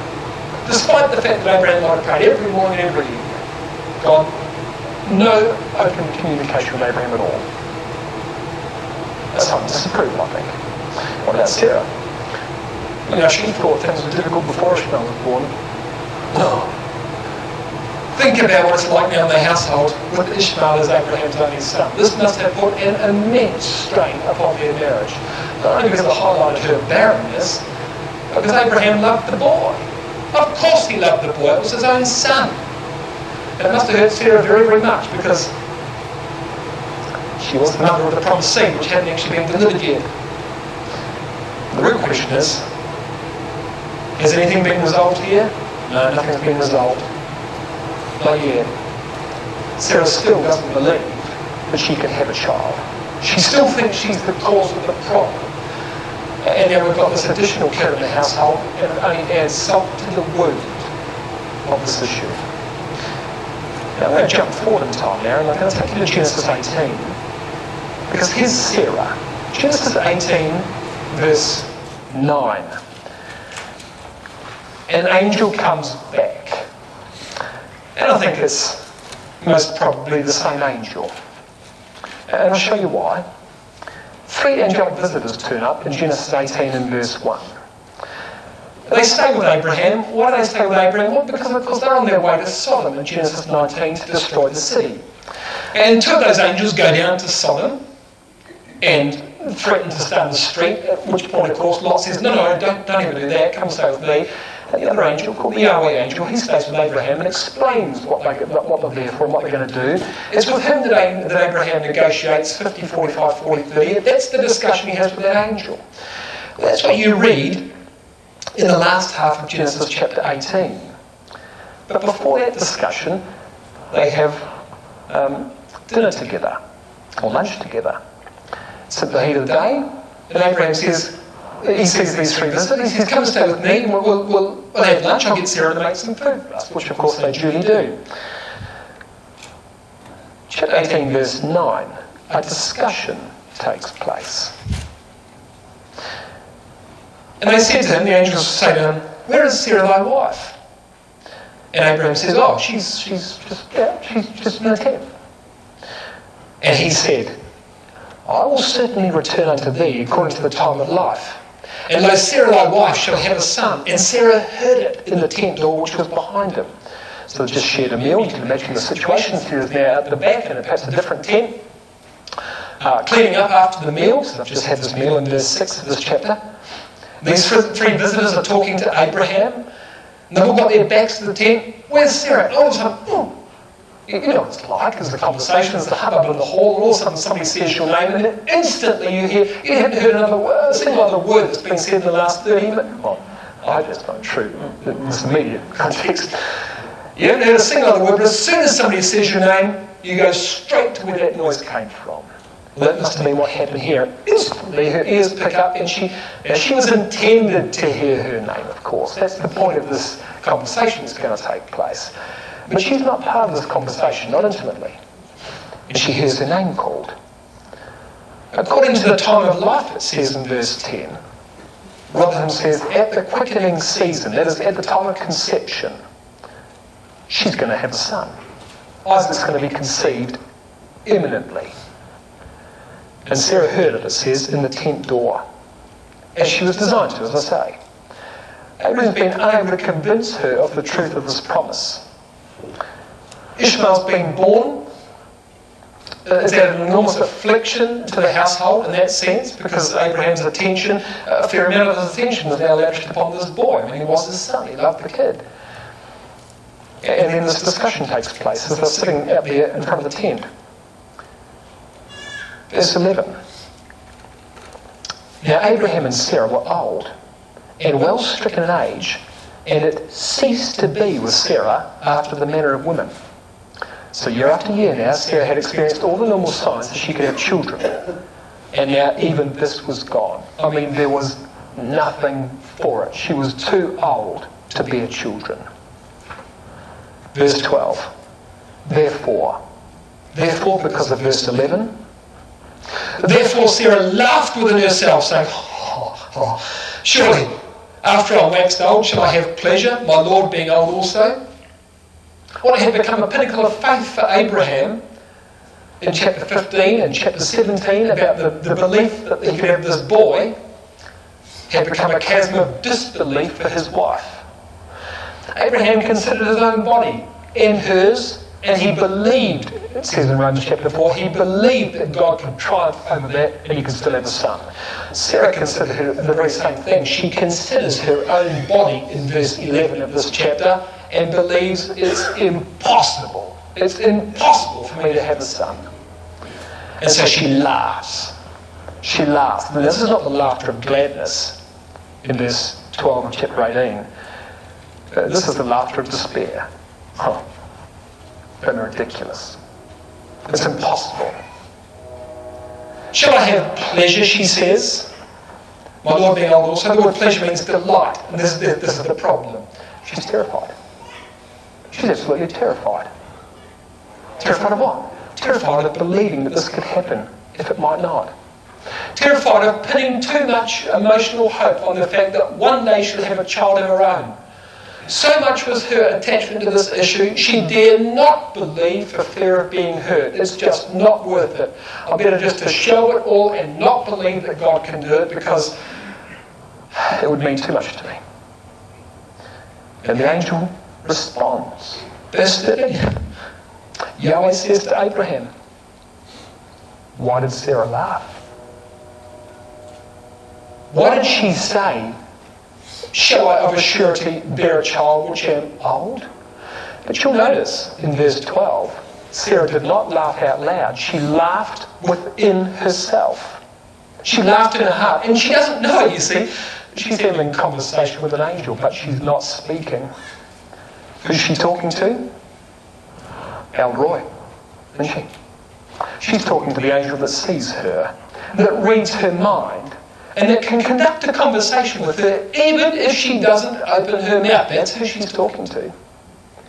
Despite the fact that Abraham might have prayed every morning and every evening, God, no open communication with Abraham at all. That's something to disapprove, I think. What about Sarah? You know, she thought things were difficult before Ishmael was born. No. Think about what it's like now in the household with Ishmael as Abraham's only son. This must have put an immense strain upon their marriage. Not only because it highlighted her barrenness, but because Abraham loved the boy. Of course he loved the boy. It was his own son. And it must have hurt Sarah very, very much because she was the mother of the promised seed, which hadn't actually been delivered yet. The real question is, has anything been resolved here? No, nothing's been resolved. Not yet. Sarah still doesn't believe that she can have a child. She still thinks she's the cause of the problem. And now we've got this additional kid in the household, and it only adds salt to the wound of this issue. Now I'm going to jump forward in time now, and I'm going to take you to Genesis 18. Because here's Sarah. Genesis 18, verse 9. An angel comes back. And I think it's most probably the same angel. And I'll show you why. 3 angelic visitors turn up in Genesis 18 and verse 1. They stay with Abraham. Why do they stay with Abraham? Well, because of course they're on their way to Sodom in Genesis 19 to destroy the city. And 2 of those angels go down to Sodom and threaten to stay in the street, at which point, of course, Lot says, no, don't even do that, come stay with me. And the other angel, called the Yahweh angel, he stays with Abraham and explains what they're there for and what they're going to do. It's with him that Abraham negotiates 50, 45, 40, 30. That's the discussion he has with that angel. Well, that's what you read in the last half of Genesis chapter 18. But before that discussion, they have dinner together, or lunch together. It's at the heat of the day, and Abraham says, he sees these three visitors. He says, come and stay with me, and we'll have lunch. I'll get Sarah to make some food for us, which of course they duly do. Chapter 18, verse 9, a discussion takes place. And they said to him, the angels say to him, where is Sarah thy wife? And Abraham says, oh, she's just in the tent. And he said, I will certainly return unto thee according to the time of life. And lo, Sarah thy wife shall have a son. And Sarah heard it in the tent door which was behind him. So they just shared a meal. You can imagine the situation. Sarah's now at the back in perhaps a different tent. Cleaning up after the meal. So they've just had this meal in verse 6 of this chapter. These three visitors are talking to Abraham. And they've all got their backs to the tent. Where's Sarah? And all of a sudden, you know what it's like, as the conversation, as the hubbub in the hall, and all of a sudden somebody says your name, and then instantly you haven't heard a single other word that's been said in the last 30 minutes. Well, I just not true in this immediate context. You haven't heard a single other word, but as soon as somebody says your name, you go straight to where that noise came from. Well, that must have been what happened here. Instantly her ears pick up, and she was intended to hear her name, of course. That's the point of this conversation that's going to take place. But she's not part of this conversation, not intimately. And she hears her name called. According to the time of life, it says in verse 10, Robinson says, at the quickening season, that is at the time of conception, she's going to have a son. Isaac's going to be conceived imminently. And Sarah heard it says, in the tent door, as she was designed to, as I say. Abraham's been unable to convince her of the truth of this promise. Ishmael's been born. It's added an enormous affliction to the household in that sense, because Abraham's attention, a fair amount of his attention was now lavished upon this boy. I mean, he was his son, he loved the kid. And then this discussion takes place as they're sitting out there in front of the tent. Verse 11. Now Abraham and Sarah were old and well stricken in age, and it ceased to be with Sarah after the manner of women. So year after year now, Sarah had experienced all the normal signs that she could have children. And now even this was gone. I mean, there was nothing for it. She was too old to bear children. Verse 12. Therefore, because of verse 11, therefore Sarah laughed within herself, saying, surely, after I waxed old, shall I have pleasure, my Lord being old also? What had become a pinnacle of faith for Abraham in chapter 15 and chapter 17 about the belief that he could have this boy had become a chasm of disbelief for his wife. Abraham considered his own body and hers, and he believed, it says in Romans chapter 4, he believed that God could triumph over that and he could still have a son. Sarah considered the very same thing. She considers her own body in verse 11 of this chapter and believes it's impossible. It's impossible for me to have a son. And so she laughs. She laughs. And this is not the laughter of gladness in verse 12 of chapter 18. This is the laughter of despair. But ridiculous. It's impossible. Shall I have pleasure, she says. My Lord being old also. The word pleasure means delight. And this is the problem. She's terrified. She's absolutely terrified. Terrified of what? Terrified of believing that this could happen if it might not. Terrified of putting too much emotional hope on the fact that one day she'll have a child of her own. So much was her attachment to this issue, she dare not believe for fear of being hurt. It's just not worth it. I better just to show it all and not believe that God can do it, because it would mean too much to me. And the angel responds. Verse 13. Yahweh says to Abraham, why did Sarah laugh? Why did she say, shall I of a surety bear a child which am old? But you'll notice in verse 12, Sarah did not laugh out loud. She laughed within herself. She laughed in her heart. And she doesn't know it, you see. She's having a conversation with an angel, but she's not speaking. Who's she talking to? Elroy, isn't she? She's talking to the angel that sees her, that reads her mind, and that can conduct a conversation with her even if she doesn't open her mouth. That's who she's talking to.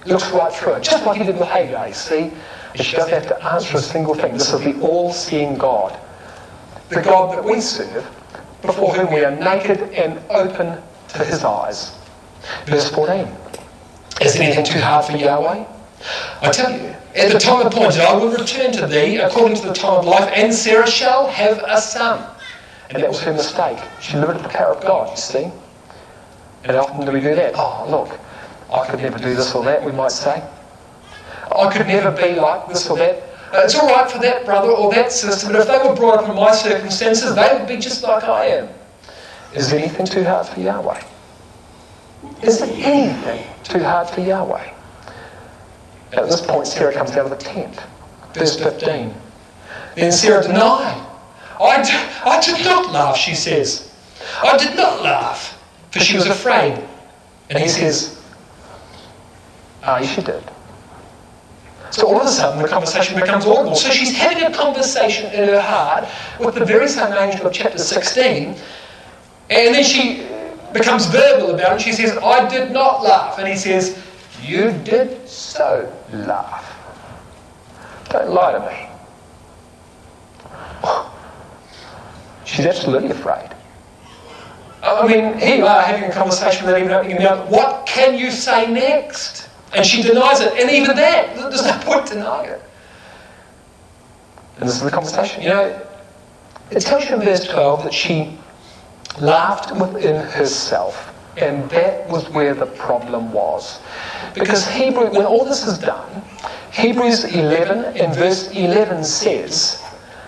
Looks right through it, just like he did with Hagar, you see. And she doesn't have to answer a single thing. This is the all-seeing God. The God that we serve, before whom we are naked and open to his eyes. Verse 14. Is anything too hard for Yahweh? I tell you, at the time appointed I will return to thee according to the time of life, and Sarah shall have a son. And that was her mistake. She limited the power of God, you see. And often do we do that? Oh, look, I could never do this or that, we might say. I could never be like this or that. It's all right for that brother or that sister, but if they were brought up in my circumstances, they would be just like I am. Is anything too hard for Yahweh? Is there anything too hard for Yahweh? At this point, Sarah comes out of the tent. Verse 15. Then Sarah denied. I did not laugh, she says. I did not laugh, for she was afraid. And he says, yes, you did. So all of a sudden, the conversation becomes audible. So she's having a conversation in her heart with the very same angel of chapter 16, and then she becomes verbal about it. She says, I did not laugh. And he says, you did so laugh. Don't lie to me. She's absolutely afraid. I mean, here you are having a conversation without even opening your mouth. What can you say next? And she denies it. And even that, there's no point denying it. And this is the conversation. You know, it tells you in verse 12 that she laughed within herself. And that was where the problem was. Because when all this is done, Hebrews 11 and verse 11 says,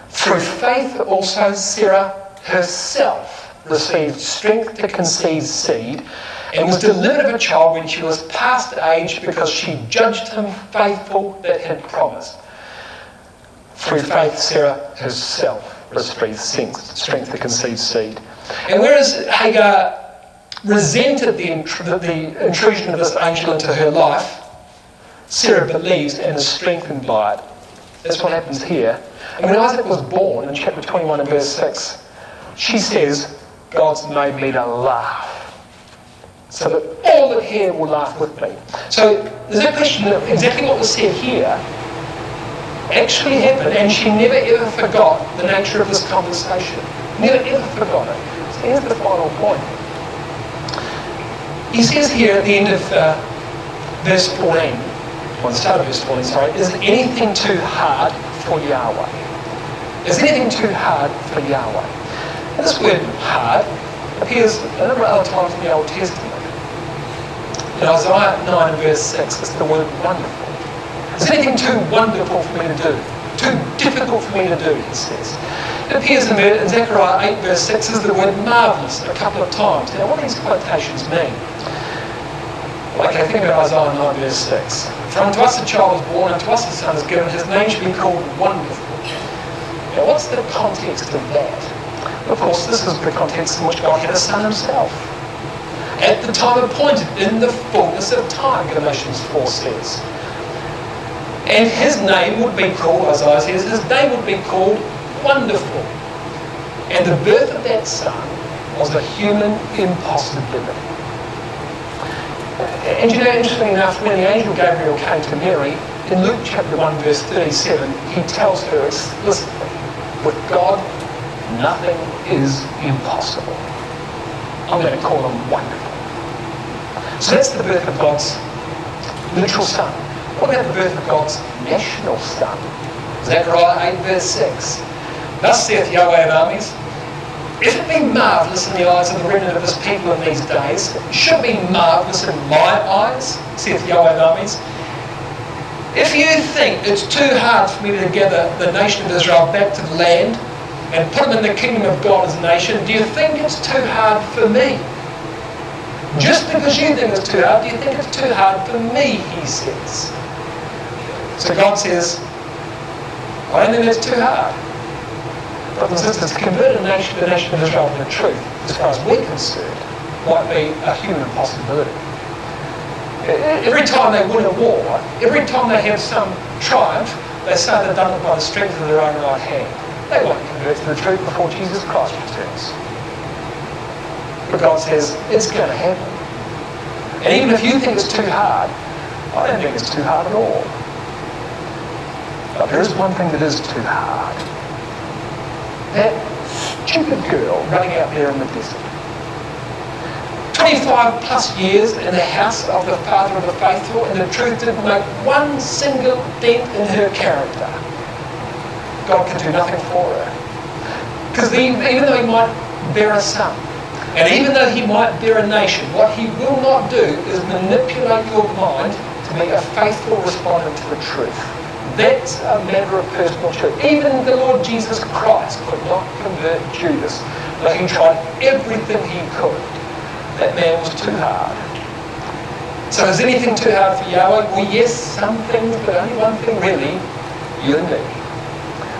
through faith also Sarah herself received strength to conceive seed, and was delivered of a child when she was past age, because she judged him faithful that had promised. Through faith Sarah herself received strength to conceive seed. And whereas Hagar resented the intrusion of this angel into her life, Sarah believes and is strengthened by it. That's what happens here. And when Isaac was born, in chapter 21 and verse 6, she says, God's made me to laugh, so that all that hear will laugh with me. So there's no question that exactly what was said here actually happened, and she never ever forgot the nature of this conversation. Never ever forgot it. So here's the final point. He says here at the end of verse 14, or the start of verse 14, sorry, is anything too hard for Yahweh? Is anything too hard for Yahweh? And this word hard appears a number of other times in the Old Testament. In Isaiah 9 verse 6, it's the word wonderful. Is anything too wonderful for me to do? Too difficult for me to do, he says. It appears in Zechariah 8 verse 6 as the word marvellous a couple of times. Now what do these quotations mean? Okay, think about Isaiah 9 verse 6. For unto us a child is born, unto us a son is given, his name shall be called Wonderful. Now what's the context of that? Of course, this is the context in which God had a son himself. At the time appointed, in the fullness of time, Galatians 4 says. And his name would be called, Isaiah says, his name would be called Wonderful. And the birth of that son was a human impossibility. And you know, interestingly enough, when the angel Gabriel came to Mary, in Luke chapter 1 verse 37, he tells her explicitly, with God, nothing is impossible. I'm going to call him wonderful. So that's the birth of God's literal son. What about the birth of God's national son? Zechariah 8 verse 6. Thus saith Yahweh of armies, if it be marvellous in the eyes of the remnant of his people in these days, it should be marvellous in my eyes, saith Yahweh of armies. If you think it's too hard for me to gather the nation of Israel back to the land, and put them in the kingdom of God as a nation, do you think it's too hard for me? Just because you think it's too hard, do you think it's too hard for me, he says. So God says, I don't think it's too hard. Brothers and sisters, to convert the nation of Israel to the truth, as far as we're concerned, might be a human possibility. Every time they win a war, every time they have some triumph, they say they've done it by the strength of their own right hand. They won't convert to the truth before Jesus Christ returns. But God says, it's going to happen. And even if you think it's too hard, I don't think it's too hard at all. But there is one thing that is too hard. That stupid girl running out there in the desert. 25 plus years in the house of the father of the faithful, and the truth didn't make one single dent in her character. God can do nothing for her. Because even though he might bear a son, and even though he might bear a nation, what he will not do is manipulate your mind to be a faithful respondent to the truth. That's a matter of personal choice. Even the Lord Jesus Christ could not convert Judas, but he tried everything he could. That man was too hard. So is anything too hard for Yahweh? Well, yes, some things, but only one thing really, you and me.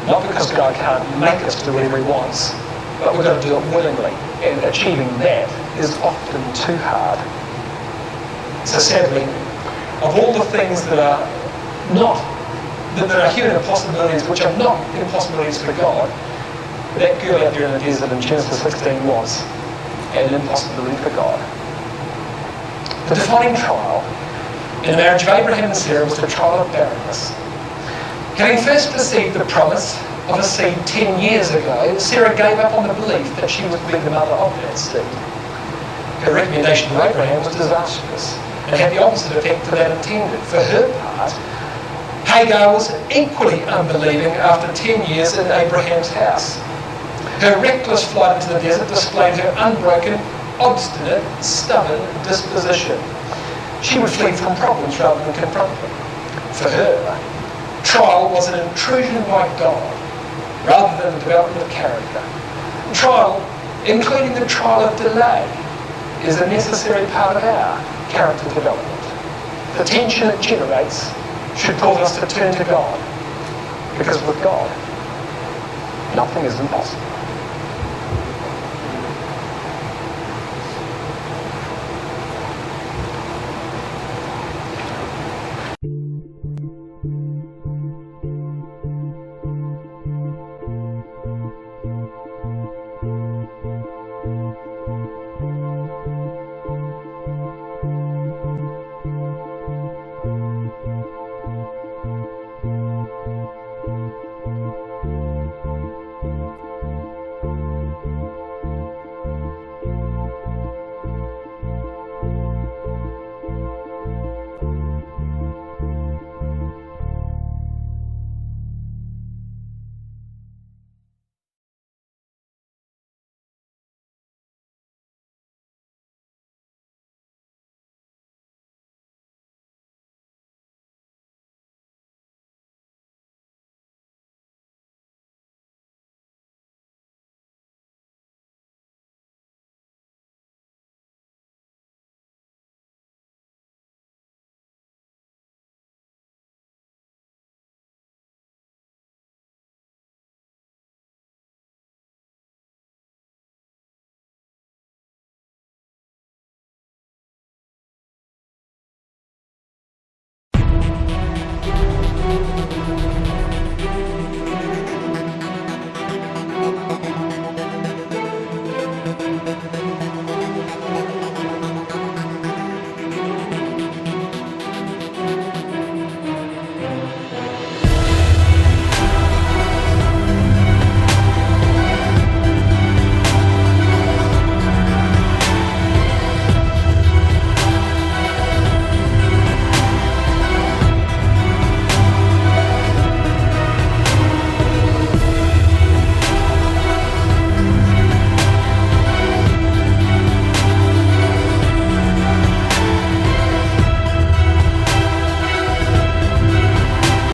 Not because God can't make us do whatever he wants, but we've got to do it willingly. And achieving that is often too hard. So sadly, of all the things that are human impossibilities, which are not impossibilities for God, that girl out there in the desert in Genesis 16 was an impossibility for God. The defining trial in the marriage of Abraham and Sarah was the trial of barrenness. Having first received the promise of a seed 10 years ago, Sarah gave up on the belief that she would be the mother of that seed. Her recommendation to Abraham was disastrous and had the opposite effect to that intended. For her part, Hagar was equally unbelieving after 10 years in Abraham's house. Her reckless flight into the desert displayed her unbroken, obstinate, stubborn disposition. She would flee from problems rather than confront them. For her, trial was an intrusion by God rather than the development of character. Trial, including the trial of delay, is a necessary part of our character development. The tension it generates should cause us to turn to God, because with God, nothing is impossible.